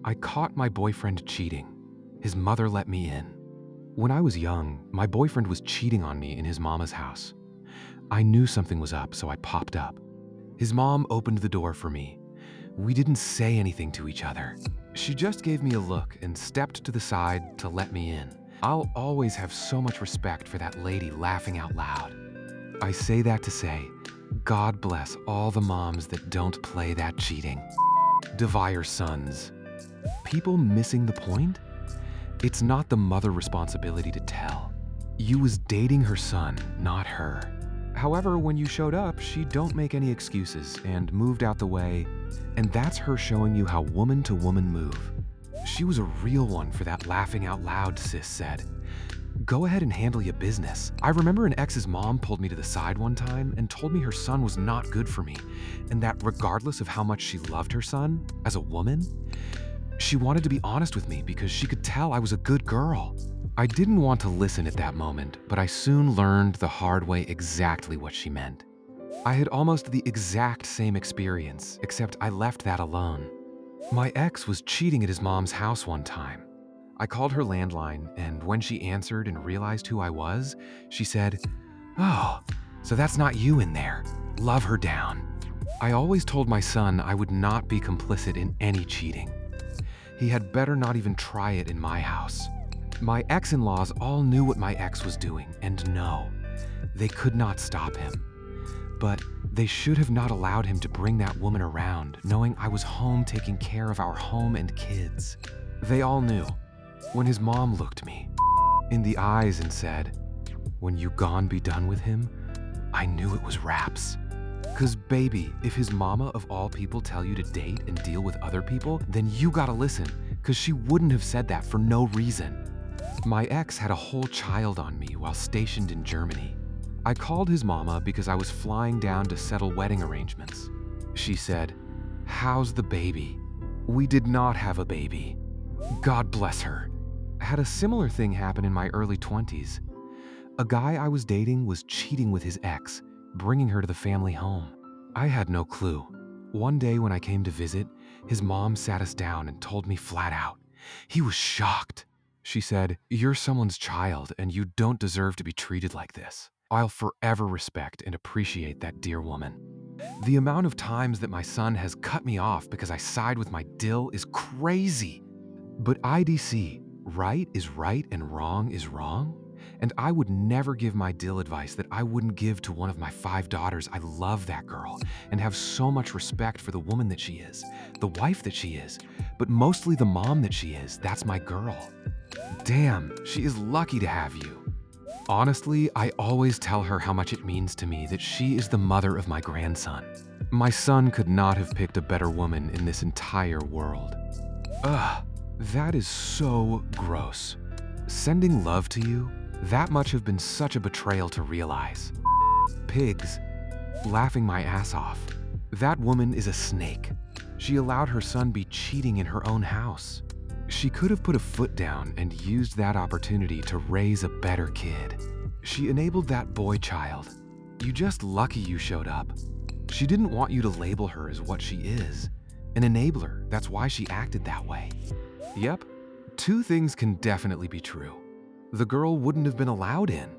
I caught my boyfriend cheating. His mother let me in. When I was young, my boyfriend was cheating on me in his mama's house. I knew something was up, so I popped up. His mom opened the door for me. We didn't say anything to each other. She just gave me a look and stepped to the side to let me in. I'll always have so much respect for that lady laughing out loud. I say that to say, God bless all the moms that don't play that cheating. Devire sons. People missing the point? It's not the mother responsibility to tell. You was dating her son, not her. However, when you showed up, she don't make any excuses and moved out the way, and that's her showing you how woman to woman move. She was a real one for that laughing out loud, sis said. Go ahead and handle your business. I remember an ex's mom pulled me to the side one time and told me her son was not good for me, and that regardless of how much she loved her son, as a woman, she wanted to be honest with me because she could tell I was a good girl. I didn't want to listen at that moment, but I soon learned the hard way exactly what she meant. I had almost the exact same experience, except I left that alone. My ex was cheating at his mom's house one time. I called her landline, and when she answered and realized who I was, she said, "Oh, so that's not you in there. Love her down." I always told my son I would not be complicit in any cheating. He had better not even try it in my house. My ex-in-laws all knew what my ex was doing, and no, they could not stop him. But they should have not allowed him to bring that woman around, knowing I was home taking care of our home and kids. They all knew. When his mom looked me in the eyes and said, "When you gone be done with him," I knew it was raps. 'Cause baby, if his mama of all people tell you to date and deal with other people, then you gotta listen, 'cause she wouldn't have said that for no reason. My ex had a whole child on me while stationed in Germany. I called his mama because I was flying down to settle wedding arrangements. She said, "How's the baby?" We did not have a baby. God bless her. Had a similar thing happen in my early 20s. A guy I was dating was cheating with his ex, bringing her to the family home. I had no clue. One day when I came to visit, his mom sat us down and told me flat out. He was shocked. She said, "You're someone's child and you don't deserve to be treated like this. I'll forever respect and appreciate that dear woman." The amount of times that my son has cut me off because I side with my dill is crazy. But IDC, right is right and wrong is wrong. And I would never give my dill advice that I wouldn't give to one of my 5 daughters. I love that girl and have so much respect for the woman that she is, the wife that she is, but mostly the mom that she is. That's my girl. Damn, she is lucky to have you. Honestly, I always tell her how much it means to me that she is the mother of my grandson. My son could not have picked a better woman in this entire world. Ugh, that is so gross. Sending love to you, that much have been such a betrayal to realize. Pigs, laughing my ass off. That woman is a snake. She allowed her son be cheating in her own house. She could have put a foot down and used that opportunity to raise a better kid. She enabled that boy child. You just lucky you showed up. She didn't want you to label her as what she is. An enabler, that's why she acted that way. Yep, 2 things can definitely be true. The girl wouldn't have been allowed in.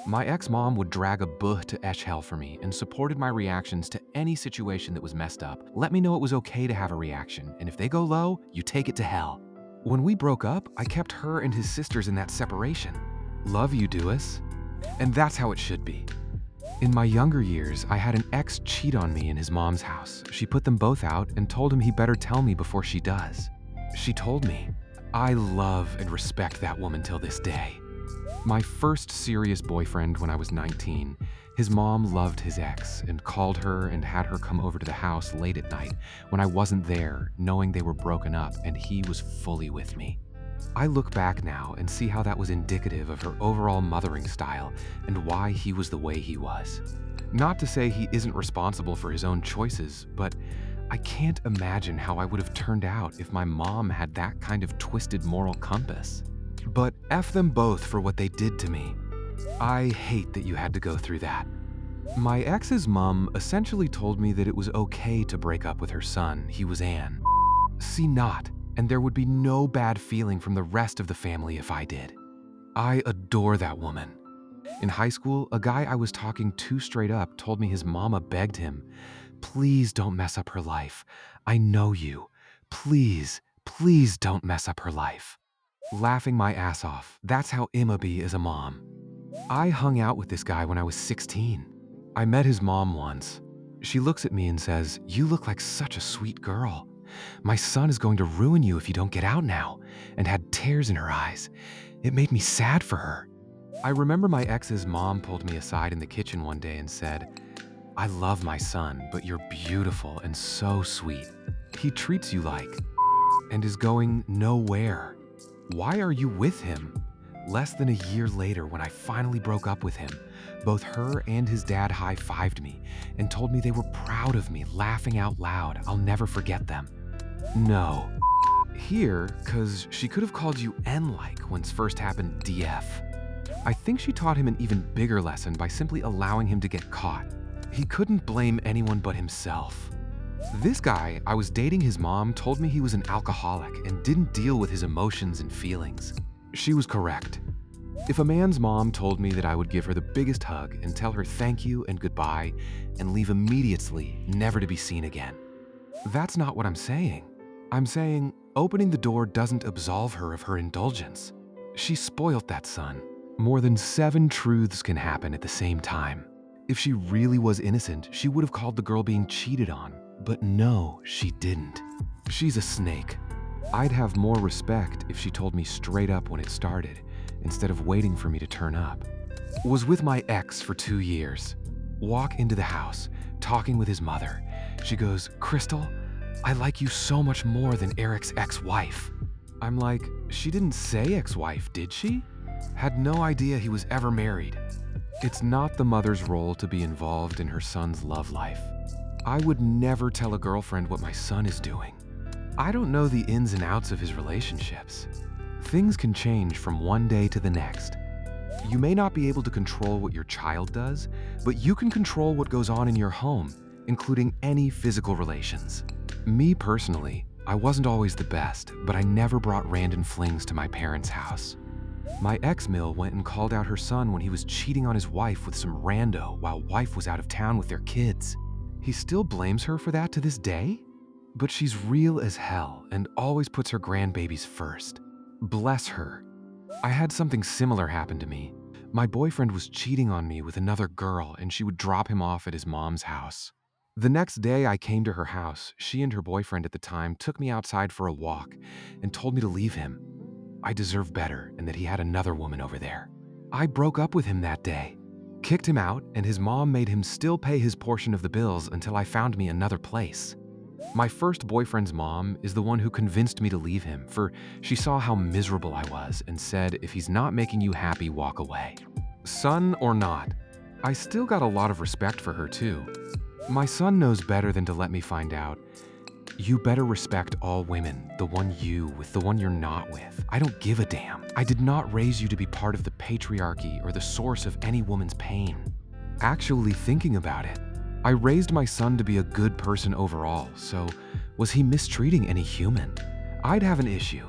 My ex-mom would drag a buh to esh hell for me and supported my reactions to any situation that was messed up. Let me know it was okay to have a reaction, and if they go low, you take it to hell. When we broke up, I kept her and his sisters in that separation. Love you, Dewis. And that's how it should be. In my younger years, I had an ex cheat on me in his mom's house. She put them both out and told him he better tell me before she does. She told me. I love and respect that woman till this day. My first serious boyfriend when I was 19, his mom loved his ex and called her and had her come over to the house late at night when I wasn't there, knowing they were broken up and he was fully with me. I look back now and see how that was indicative of her overall mothering style and why he was the way he was. Not to say he isn't responsible for his own choices, but I can't imagine how I would have turned out if my mom had that kind of twisted moral compass. But F them both for what they did to me. I hate that you had to go through that. My ex's mom essentially told me that it was okay to break up with her son, he was Ann. See not. and there would be no bad feeling from the rest of the family if I did. I adore that woman. In high school, a guy I was talking to straight up told me his mama begged him, "Please don't mess up her life. I know you. Please, please don't mess up her life." Laughing my ass off, that's how Emma B is a mom. I hung out with this guy when I was 16. I met his mom once. She looks at me and says, "You look like such a sweet girl. My son is going to ruin you if you don't get out now," and had tears in her eyes. It made me sad for her. I remember my ex's mom pulled me aside in the kitchen one day and said, "I love my son, but you're beautiful and so sweet. He treats you like and is going nowhere. Why are you with him?" Less than a year later, when I finally broke up with him, both her and his dad high-fived me and told me they were proud of me, laughing out loud. I'll never forget them. No. Here, cause she could have called you N-like when's first happened DF. I think she taught him an even bigger lesson by simply allowing him to get caught. He couldn't blame anyone but himself. This guy I was dating, his mom told me he was an alcoholic and didn't deal with his emotions and feelings. She was correct. If a man's mom told me that I would give her the biggest hug and tell her thank you and goodbye and leave immediately, never to be seen again. That's not what I'm saying. I'm saying opening the door doesn't absolve her of her indulgence. She spoilt that son. More than 7 truths can happen at the same time. If she really was innocent, she would have called the girl being cheated on. But no, she didn't. She's a snake. I'd have more respect if she told me straight up when it started, instead of waiting for me to turn up. Was with my ex for 2 years. Walk into the house, talking with his mother. She goes, "Crystal, I like you so much more than Eric's ex-wife." I'm like, she didn't say ex-wife, did she? Had no idea he was ever married. It's not the mother's role to be involved in her son's love life. I would never tell a girlfriend what my son is doing. I don't know the ins and outs of his relationships. Things can change from one day to the next. You may not be able to control what your child does, but you can control what goes on in your home, including any physical relations. Me personally, I wasn't always the best, but I never brought random flings to my parents' house. My ex-Mill went and called out her son when he was cheating on his wife with some rando while wife was out of town with their kids. He still blames her for that to this day? But she's real as hell and always puts her grandbabies first. Bless her. I had something similar happen to me. My boyfriend was cheating on me with another girl and she would drop him off at his mom's house. The next day I came to her house. She and her boyfriend at the time took me outside for a walk and told me to leave him. I deserve better and that he had another woman over there. I broke up with him that day, kicked him out, and his mom made him still pay his portion of the bills until I found me another place. My first boyfriend's mom is the one who convinced me to leave him, for she saw how miserable I was and said, "If he's not making you happy, walk away." Son or not, I still got a lot of respect for her too. My son knows better than to let me find out. You better respect all women, the one you with the one you're not with. I don't give a damn. I did not raise you to be part of the patriarchy or the source of any woman's pain. Actually thinking about it, I raised my son to be a good person overall, so was he mistreating any human? I'd have an issue.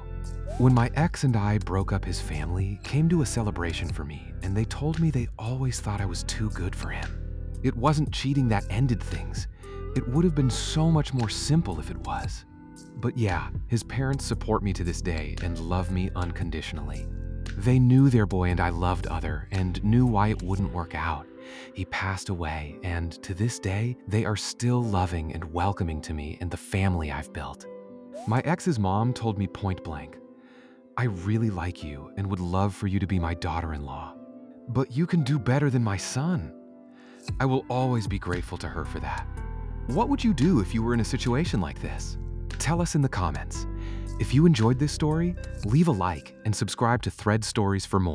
When my ex and I broke up, his family came to a celebration for me, and they told me they always thought I was too good for him. It wasn't cheating that ended things. It would have been so much more simple if it was. But yeah, his parents support me to this day and love me unconditionally. They knew their boy and I loved other and knew why it wouldn't work out. He passed away, and to this day, they are still loving and welcoming to me and the family I've built. My ex's mom told me point blank, "I really like you and would love for you to be my daughter-in-law. But you can do better than my son." I will always be grateful to her for that. What would you do if you were in a situation like this? Tell us in the comments. If you enjoyed this story, leave a like and subscribe to Thread Stories for more.